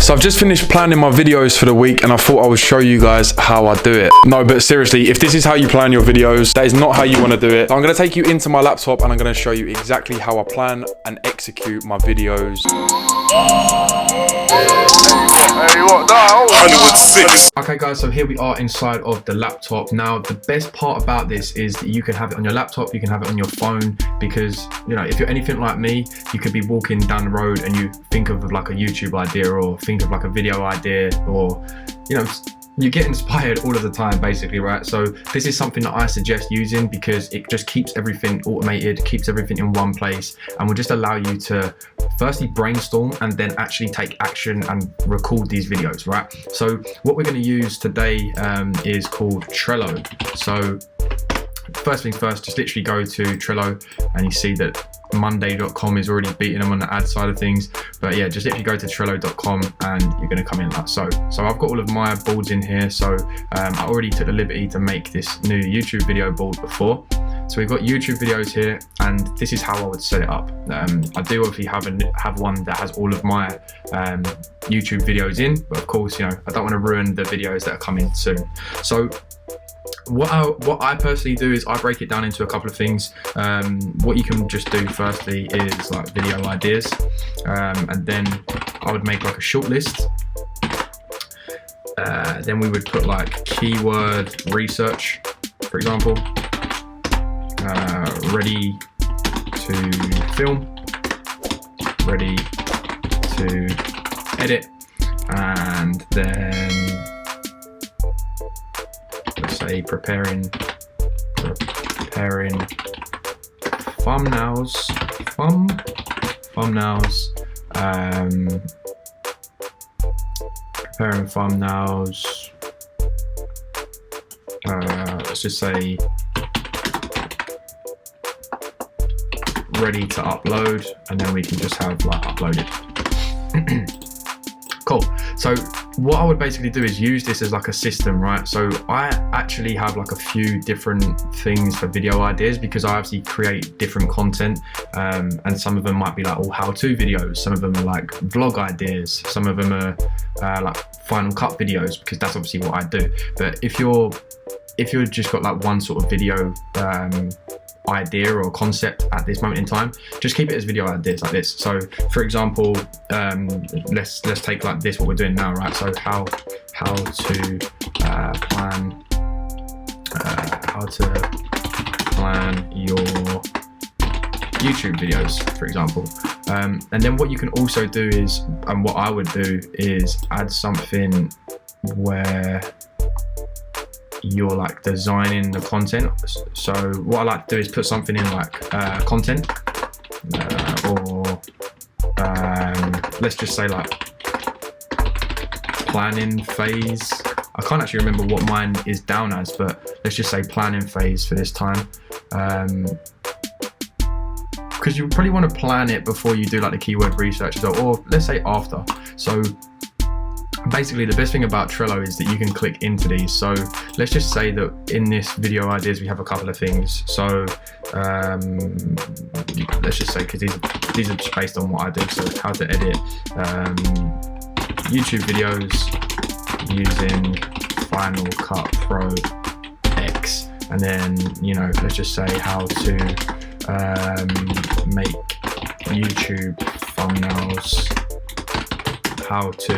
So I've just finished planning my videos for the week and I thought I would show you guys how I do it. No, but seriously, if this is how you plan your videos, that is not how you want to do it. So I'm going to take you into my laptop and I'm going to show you exactly how I plan and execute my videos. Okay guys, so here we are inside of the laptop. Now the best part about this is that you can have it on your laptop, you can have it on your phone, because you know, if you're anything like me, you could be walking down the road and you think of like a YouTube idea or think of like a video idea, or you know, you get inspired all of the time basically, right? So this is something that I suggest using because it just keeps everything automated, keeps everything in one place, and will just allow you to firstly brainstorm and then actually take action and record these videos, right? So what we're going to use today is called Trello. So first things first, just literally go to Trello and you see that Monday.com is already beating them on the ad side of things, but yeah, just if you go to Trello.com and you're going to come in like so. So I've got all of my boards in here. So I already took the liberty to make this new YouTube video board before. So we've got YouTube videos here, and this is how I would set it up. I do obviously have one that has all of my YouTube videos in, but of course, you know, I don't want to ruin the videos that are coming soon. So what I personally do is I break it down into a couple of things. What you can just do firstly is like video ideas, and then I would make like a short list. Then we would put like keyword research, for example, ready to film, ready to edit, and then let's say preparing thumbnails, preparing thumbnails, let's just say ready to upload, and then we can just have like uploaded. Cool. So what I would basically do is use this as like a system, right? So I actually have like a few different things for video ideas because I obviously create different content, and some of them might be like all how-to videos, some of them are like vlog ideas, some of them are like Final Cut videos, because that's obviously what I do. But if you're just got like one sort of video idea or concept at this moment in time, just keep it as video ideas like this. So for example, let's take like this, what we're doing now, right? So how to plan your YouTube videos, for example. And then what you can also do is, and what I would do is add something where you're like designing the content. So what I like to do is put something in like content, or let's just say like planning phase. I can't actually remember what mine is down as, but let's just say planning phase for this time, because you probably want to plan it before you do like the keyword research, or let's say after. So basically the best thing about Trello is that you can click into these. So let's just say that in this video ideas we have a couple of things. So let's just say, because these are just based on what I do, so how to edit YouTube videos using Final Cut Pro X, and then, you know, let's just say how to make YouTube thumbnails, how to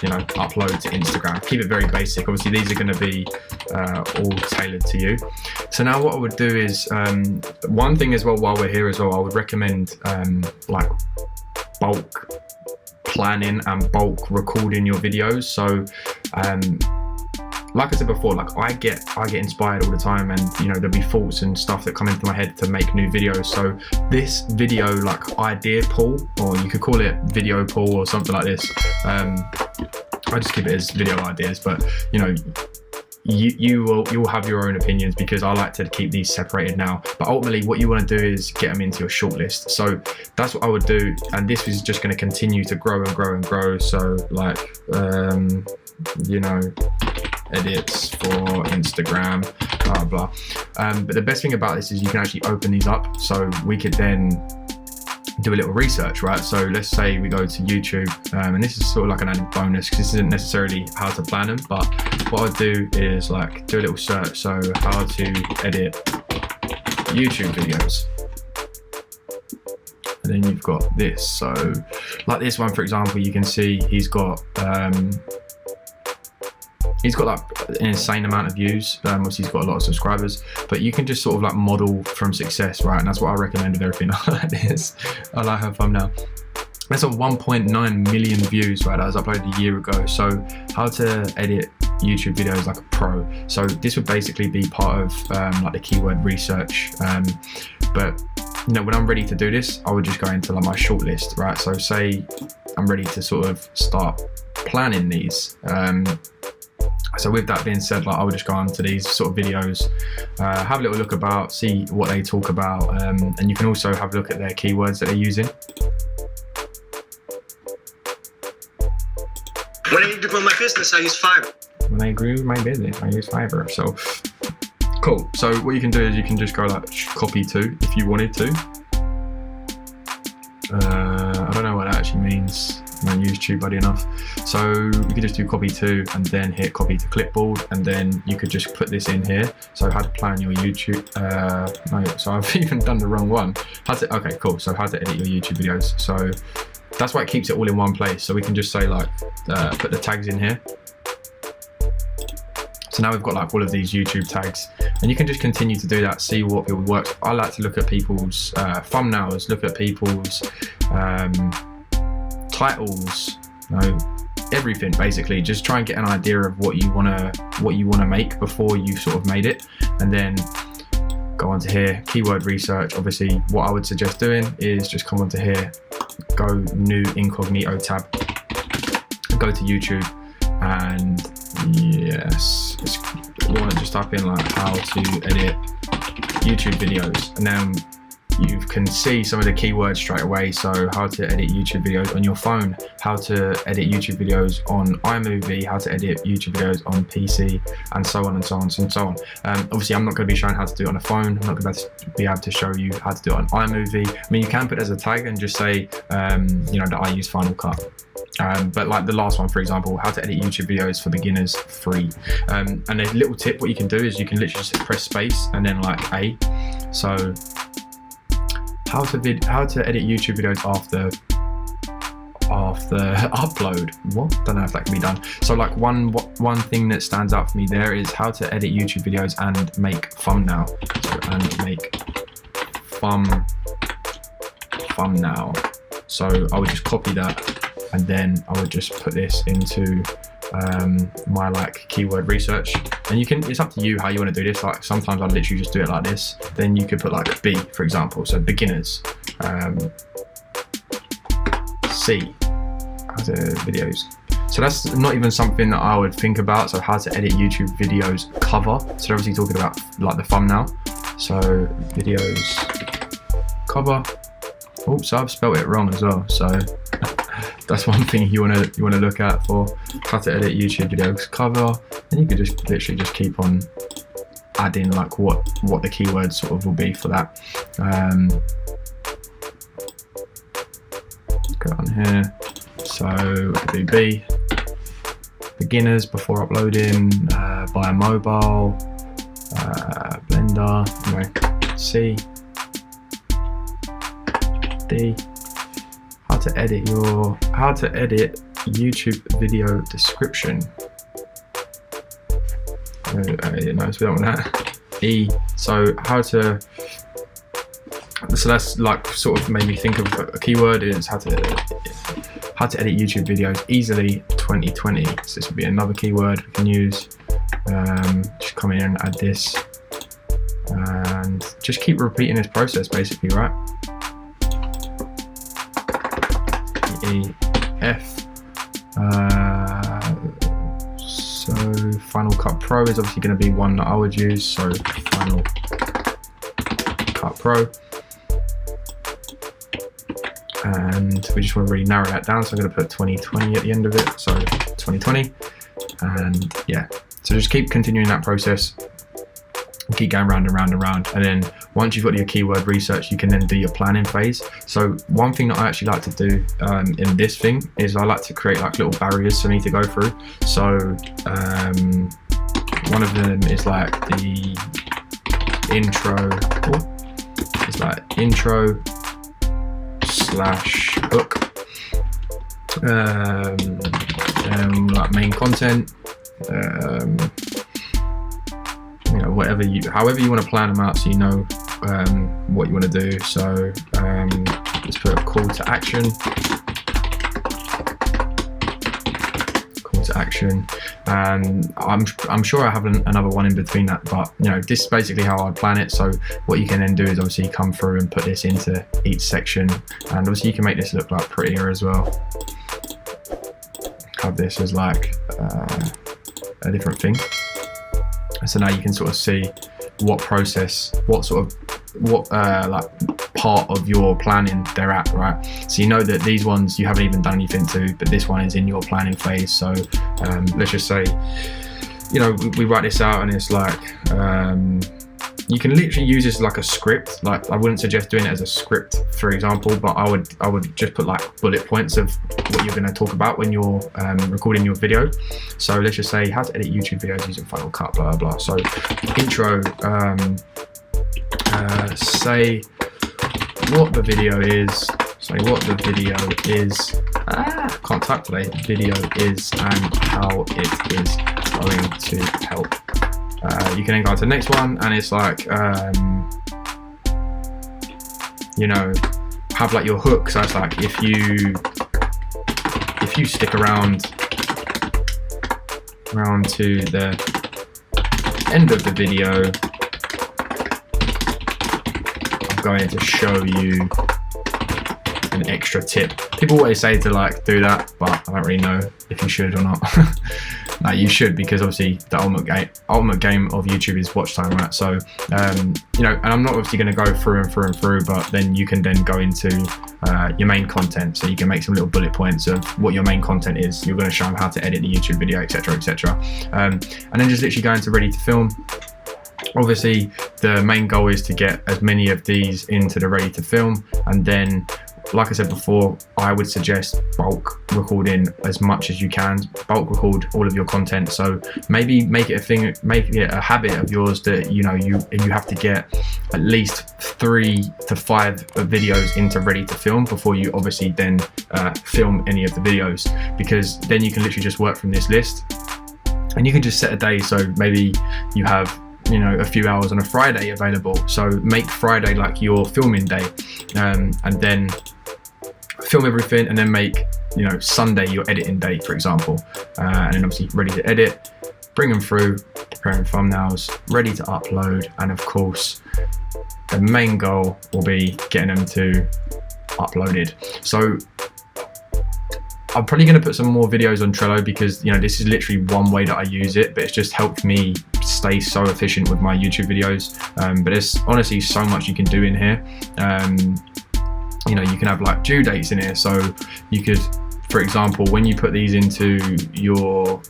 you know, upload to Instagram. Keep it very basic. Obviously these are going to be all tailored to you. So now what I would do is, one thing as well while we're here as well, I would recommend like bulk planning and bulk recording your videos. So like I said before, like I get inspired all the time, and you know, there'll be thoughts and stuff that come into my head to make new videos. So this video like idea pool, or you could call it video pool or something like this, I just keep it as video ideas, but you know, you'll have your own opinions, because I like to keep these separated now. But ultimately what you want to do is get them into your shortlist. So that's what I would do, and this is just going to continue to grow and grow and grow. So like you know, edits for Instagram, blah blah. But the best thing about this is you can actually open these up, so we could then do a little research, right? So let's say we go to YouTube, and this is sort of like an added bonus because this isn't necessarily how to plan them, but what I'll do is like do a little search. So how to edit YouTube videos. And then you've got this. So like this one, for example, you can see he's got like an insane amount of views. Obviously he's got a lot of subscribers, but you can just sort of like model from success, right? And that's what I recommend with everything like this. I like her thumbnail. That's on 1.9 million views, right? That was uploaded a year ago. So how to edit YouTube videos like a pro. So this would basically be part of like the keyword research. But you know, when I'm ready to do this, I would just go into like my shortlist, right? So say I'm ready to sort of start planning these. So with that being said, like I would just go onto these sort of videos, have a little look about, see what they talk about, and you can also have a look at their keywords that they're using. When I need to grow my business, I use Fiverr. When I grew my business, I use Fiverr. So cool. So what you can do is you can just go like copy to if you wanted to. I don't know what that actually means. I don't use TubeBuddy enough. So you could just do copy to and then hit copy to clipboard, and then you could just put this in here. So how to plan your YouTube, no, so I've even done the wrong one. Okay, cool. So how to edit your YouTube videos. So that's why it keeps it all in one place. So we can just say like, put the tags in here. So now we've got like all of these YouTube tags, and you can just continue to do that, see what people work. I like to look at people's thumbnails, look at people's titles, you know, everything basically. Just try and get an idea of what you wanna make before you sort of made it, and then go onto here, keyword research. Obviously, what I would suggest doing is just come onto here, go new incognito tab, go to YouTube, and yes, you want to just type in like how to edit YouTube videos, and then you can see some of the keywords straight away. So how to edit YouTube videos on your phone, how to edit YouTube videos on iMovie, how to edit YouTube videos on PC, and so on and so on and so on. Obviously I'm not going to be showing how to do it on a phone. I'm not going to be able to show you how to do it on iMovie. I mean, you can put it as a tag and just say, you know, that I use Final Cut. But like the last one, for example, how to edit YouTube videos for beginners, free. And a little tip, what you can do is you can literally just press space and then like A. So how to edit YouTube videos after upload. What? Don't know if that can be done. So like one thing that stands out for me there is how to edit YouTube videos and make thumbnail. So, and make thumbnail. So I would just copy that, and then I would just put this into my like keyword research. And you can, it's up to you how you want to do this. Like sometimes I literally just do it like this. Then you could put like B, for example, so beginners. C, how to videos. So that's not even something that I would think about. So how to edit YouTube videos cover. So obviously talking about like the thumbnail. So videos cover. Oops, I've spelled it wrong as well. So that's one thing you wanna look at for how to edit YouTube videos cover. And you could just literally just keep on adding like what the keywords sort of will be for that. Go on here. So we could do B, beginners before uploading, via mobile, Blender, anyway, C, D, how to edit YouTube video description. No, so we don't want that. E, so so that's like sort of made me think of a keyword is how to edit YouTube videos easily 2020. So this would be another keyword we can use. Just come in and add this, and just keep repeating this process basically, right? E, F. So Final Cut Pro is obviously going to be one that I would use. So Final Cut Pro. And we just want to really narrow that down, so I'm going to put 2020 at the end of it, so 2020. And yeah, so just keep continuing that process. keep going round and round and round. And then once you've got your keyword research, you can then do your planning phase. So one thing that I actually like to do in this thing is I like to create like little barriers for me to go through. So one of them is like the intro. It's like intro slash hook, like main content, you know, however you want to plan them out, so you know what you want to do. So let's put a call to action. And I'm sure I have another one in between that, but you know, this is basically how I plan it. So what you can then do is obviously come through and put this into each section, and obviously you can make this look like prettier as well. Have this as like a different thing. So now you can sort of see what process, what like part of your planning they're at, right? So you know that these ones you haven't even done anything to, but this one is in your planning phase. So let's just say, you know, we write this out, and it's like you can literally use this like a script. Like, I wouldn't suggest doing it as a script, for example, but I would just put like bullet points of what you're going to talk about when you're recording your video. So let's just say how to edit YouTube videos using Final Cut, blah blah blah. So intro, say what the video is. Can't type today. Video is and how it is going to help. You can then go to the next one, and it's like, you know, have like your hook. So it's like, if you stick around to the end of the video, I'm going to show you an extra tip. People always say to like do that, but I don't really know if you should or not. No, you should, because obviously the ultimate game of YouTube is watch time, right? So you know, and I'm not obviously going to go through, but then you can then go into your main content. So you can make some little bullet points of what your main content is. You're going to show them how to edit the YouTube video, etc., etc. And then just literally go into ready to film. Obviously the main goal is to get as many of these into the ready to film, and then, like I said before, I would suggest bulk recording as much as you can. Bulk record all of your content. So maybe make it a thing, make it a habit of yours that you know you have to get at least 3 to 5 videos into ready to film before you obviously then film any of the videos, because then you can literally just work from this list, and you can just set a day. So maybe you have, you know, a few hours on a Friday available, so make Friday like your filming day, and then film everything, and then make, you know, Sunday your editing day, for example, and then obviously ready to edit, bring them through, preparing thumbnails, ready to upload, and of course the main goal will be getting them to uploaded. So I'm probably going to put some more videos on Trello, because, you know, this is literally one way that I use it, but it's just helped me stay so efficient with my YouTube videos. But there's honestly so much you can do in here. You know, you can have like due dates in here. So you could, for example, when you put these into your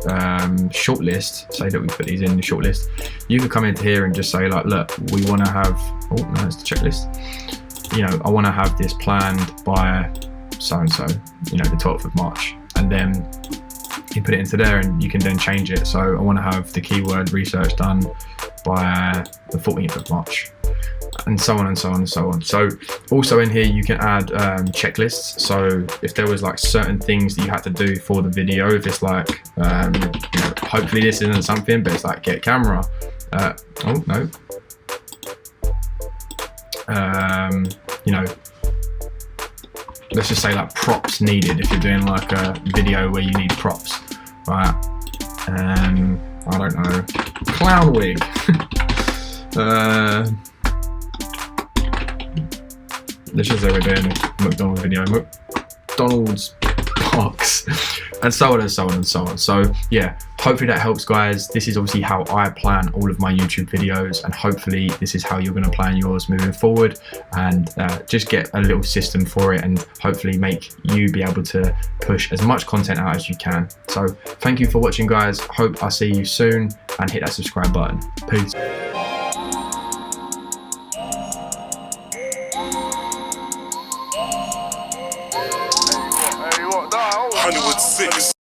shortlist, say that we put these in the shortlist, you could come into here and just say like, look, we want to have, oh no, it's the checklist. You know, I want to have this planned by so-and-so, you know, the 12th of March, and then you put it into there, and you can then change it. So I want to have the keyword research done by the 14th of March, and so on and so on and so on. So also in here you can add checklists. So if there was like certain things that you had to do for the video, if it's like you know, hopefully this isn't something, but it's like get camera, oh no, you know, let's just say like props needed, if you're doing like a video where you need props, right? I don't know, clown wig. Let's just say we're doing a McDonald's video, McDonald's box, and so on and so on and so on. So yeah, hopefully that helps, guys. This is obviously how I plan all of my YouTube videos, and hopefully this is how you're going to plan yours moving forward, and just get a little system for it, and hopefully make you be able to push as much content out as you can. So thank you for watching, guys. Hope I see you soon, and hit that subscribe button. Peace. Honeywood 6.